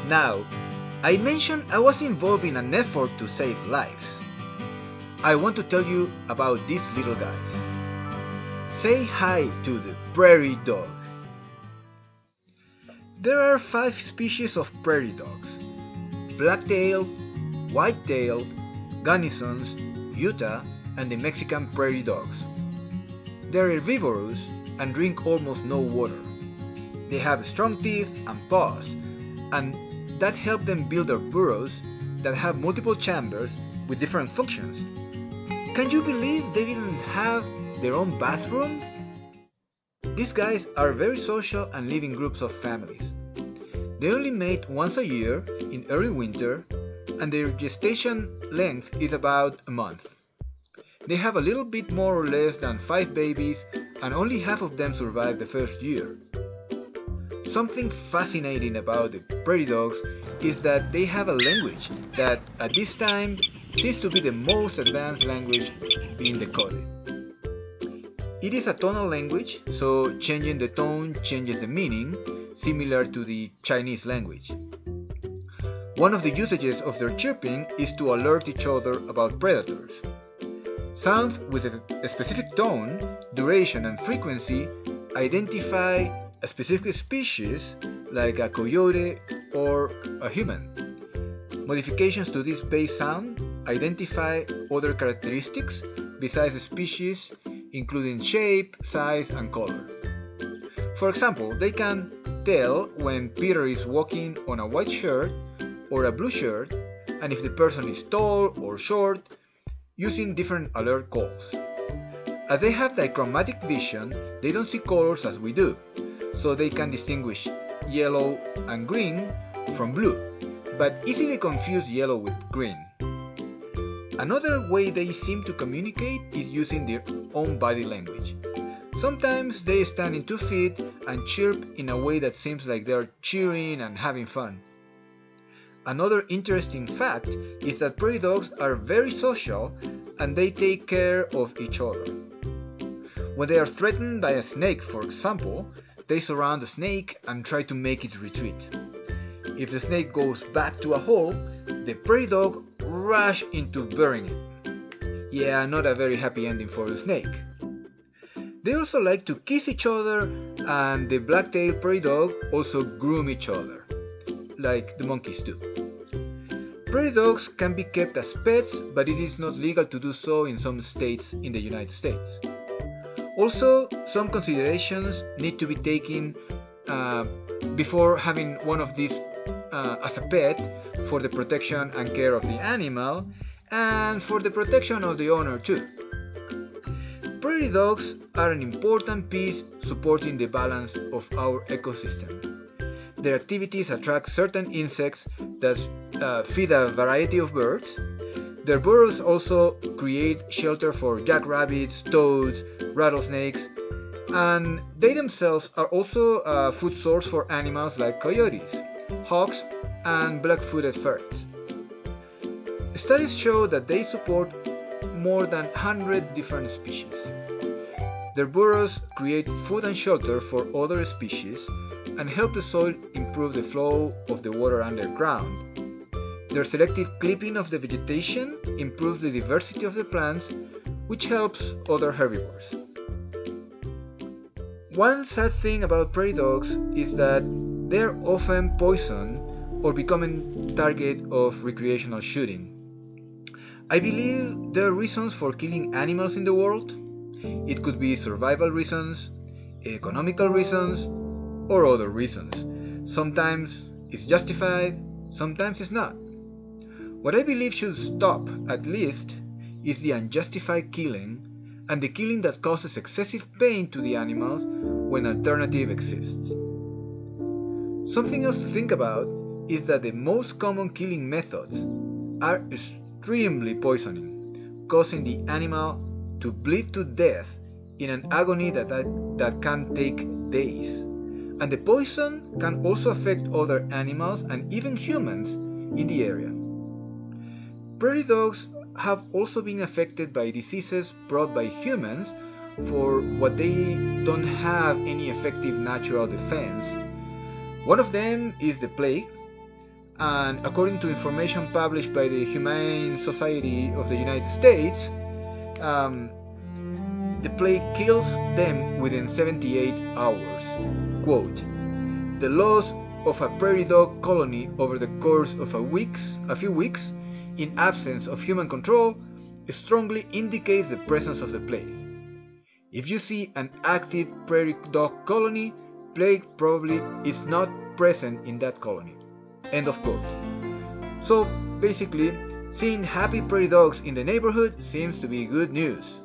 Now, I mentioned I was involved in an effort to save lives. I want to tell you about these little guys. Say hi to the prairie dog. There are 5 species of prairie dogs: black-tailed, white-tailed, Gunisons, Utah, and the Mexican prairie dogs. They are herbivorous and drink almost no water. They have strong teeth and paws, and that help them build their burrows that have multiple chambers with different functions. Can you believe they even have their own bathroom? These guys are very social and live in groups of families. They only mate once a year in early winter, and their gestation length is about a month. They have a little bit more or less than 5 babies, and only half of them survive the first year. Something fascinating about the prairie dogs is that they have a language that at this time seems to be the most advanced language being decoded. It is a tonal language, so changing the tone changes the meaning, similar to the Chinese language. One of the usages of their chirping is to alert each other about predators. Sounds with a specific tone, duration, and frequency identify a specific species, like a coyote or a human. Modifications to this base sound identify other characteristics besides the species, including shape, size, and color. For example, they can tell when Peter is walking on a white shirt or a blue shirt, and if the person is tall or short, using different alert calls. As they have dichromatic vision, they don't see colors as we do, so they can distinguish yellow and green from blue, but easily confuse yellow with green. Another way they seem to communicate is using their own body language. Sometimes they stand in 2 feet and chirp in a way that seems like they're cheering and having fun. Another interesting fact is that prairie dogs are very social and they take care of each other. When they are threatened by a snake, for example, they surround the snake and try to make it retreat. If the snake goes back to a hole, the prairie dog rushes into burying it. Yeah, not a very happy ending for the snake. They also like to kiss each other, and the black-tailed prairie dog also groom each other, like the monkeys do. Prairie dogs can be kept as pets, but it is not legal to do so in some states in the United States. Also, some considerations need to be taken before having one of these as a pet, for the protection and care of the animal, and for the protection of the owner too. Prairie dogs are an important piece supporting the balance of our ecosystem. Their activities attract certain insects that feed a variety of birds. Their burrows also create shelter for jackrabbits, toads, rattlesnakes, and they themselves are also a food source for animals like coyotes, hawks, and black-footed ferrets. Studies show that they support more than 100 different species. Their burrows create food and shelter for other species and help the soil improve the flow of the water underground. Their selective clipping of the vegetation improves the diversity of the plants, which helps other herbivores. One sad thing about prairie dogs is that they are often poisoned or becoming target of recreational shooting. I believe there are reasons for killing animals in the world. It could be survival reasons, economical reasons, or other reasons. Sometimes it's justified, sometimes it's not. What I believe should stop, at least, is the unjustified killing and the killing that causes excessive pain to the animals when alternative exists. Something else to think about is that the most common killing methods are extremely poisoning, causing the animal to bleed to death in an agony that can take days. And the poison can also affect other animals and even humans in the area. Prairie dogs have also been affected by diseases brought by humans for what they don't have any effective natural defense. One of them is the plague, and according to information published by the Humane Society of the United States, um, the plague kills them within 78 hours. Quote, the loss of a prairie dog colony over the course of a few weeks, in absence of human control, strongly indicates the presence of the plague. If you see an active prairie dog colony, plague probably is not present in that colony. End of quote. So basically, seeing happy prairie dogs in the neighborhood seems to be good news.